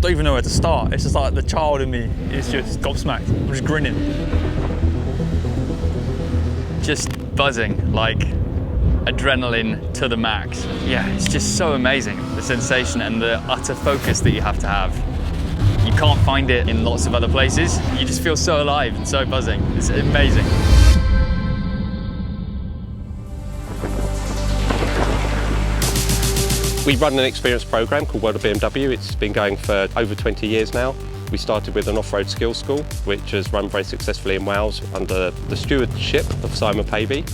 don't even know where to start. It's just like the child in me is just gobsmacked. I'm just grinning. Just buzzing, like adrenaline to the max. Yeah, it's just so amazing, the sensation and the utter focus that you have to have. You can't find it in lots of other places. You just feel so alive and so buzzing. It's amazing. We run an experience program called World of BMW. It's been going for over 20 years now. We started with an off-road skills school, which has run very successfully in Wales under the stewardship of Simon Pavey.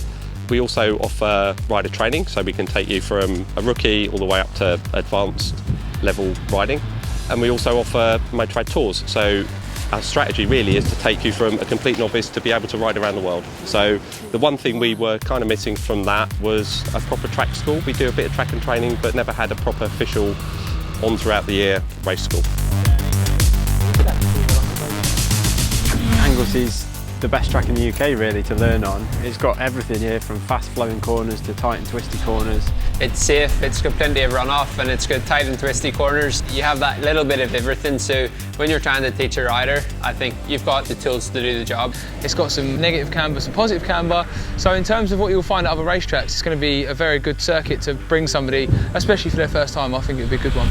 We also offer rider training, so we can take you from a rookie all the way up to advanced level riding. And we also offer motorrad tours. So our strategy really is to take you from a complete novice to be able to ride around the world. So the one thing we were kind of missing from that was a proper track school. We do a bit of track and training, but never had a proper official on throughout the year race school. Anglesy's the best track in the UK really to learn on. It's got everything here from fast flowing corners to tight and twisty corners. It's safe, it's got plenty of runoff and it's got tight and twisty corners. You have that little bit of everything, so when you're trying to teach a rider, I think you've got the tools to do the job. It's got some negative camber, some positive camber, so in terms of what you'll find at other racetracks, it's going to be a very good circuit to bring somebody, especially for their first time. I think it would be a good one.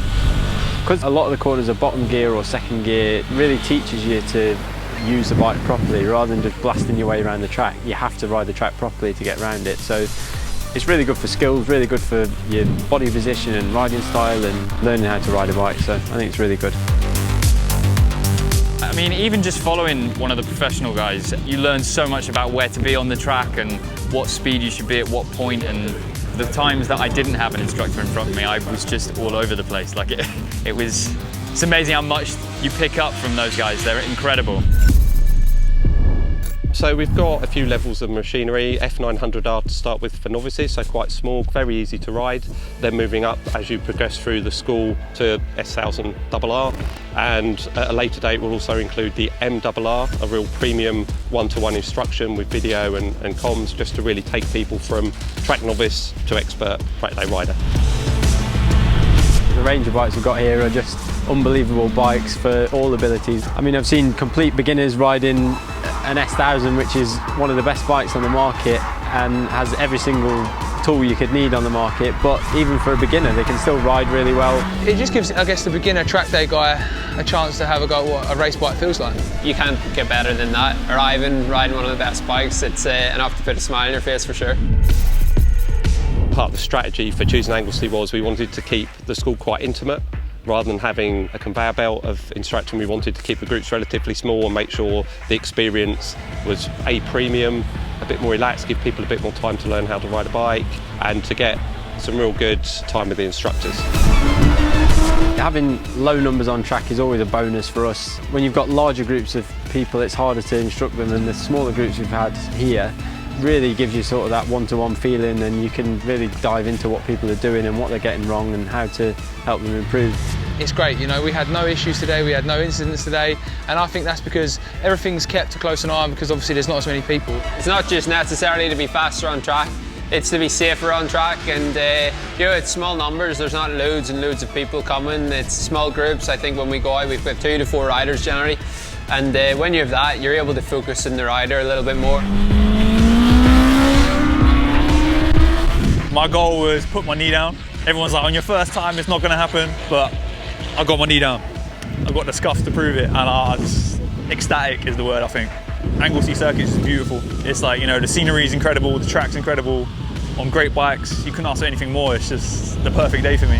Because a lot of the corners are bottom gear or second gear, it really teaches you to use the bike properly rather than just blasting your way around the track. You have to ride the track properly to get around it. So it's really good for skills, really good for your body position and riding style and learning how to ride a bike. So I think it's really good. I mean, even just following one of the professional guys, you learn so much about where to be on the track and what speed you should be at what point, and the times that I didn't have an instructor in front of me, I was just all over the place. Like it's amazing how much you pick up from those guys. They're incredible. So we've got a few levels of machinery. F900R to start with for novices, so quite small, very easy to ride. Then moving up as you progress through the school to S1000RR. And at a later date we'll also include the MRR, a real premium one-to-one instruction with video and comms, just to really take people from track novice to expert track day rider. The range of bikes we've got here are just unbelievable bikes for all abilities. I mean, I've seen complete beginners riding an S1000, which is one of the best bikes on the market and has every single tool you could need on the market, but even for a beginner they can still ride really well. It just gives, I guess, the beginner track day guy a chance to have a go at what a race bike feels like. You can't get better than that. Arriving, riding one of the best bikes, it's enough to put a smile on your face for sure. Part of the strategy for choosing Anglesey was we wanted to keep the school quite intimate. Rather than having a conveyor belt of instruction, we wanted to keep the groups relatively small and make sure the experience was a premium, a bit more relaxed, give people a bit more time to learn how to ride a bike and to get some real good time with the instructors. Having low numbers on track is always a bonus for us. When you've got larger groups of people, it's harder to instruct them, and the smaller groups we've had here really gives you sort of that one-to-one feeling, and you can really dive into what people are doing and what they're getting wrong and how to help them improve. It's great, you know, we had no issues today, we had no incidents today, and I think that's because everything's kept a close eye on, because obviously there's not as many people. It's not just necessarily to be faster on track, it's to be safer on track, and you know, it's small numbers, there's not loads and loads of people coming, it's small groups. I think when we go out we've got 2 to 4 riders generally, and when you have that you're able to focus on the rider a little bit more. My goal was put my knee down. Everyone's like, on your first time it's not going to happen, but I got my knee down. I've got the scuffs to prove it, and I'm just ecstatic is the word, I think. Anglesey circuit is beautiful. It's like, you know, the scenery is incredible, the track's incredible, on great bikes. You couldn't ask for anything more. It's just the perfect day for me.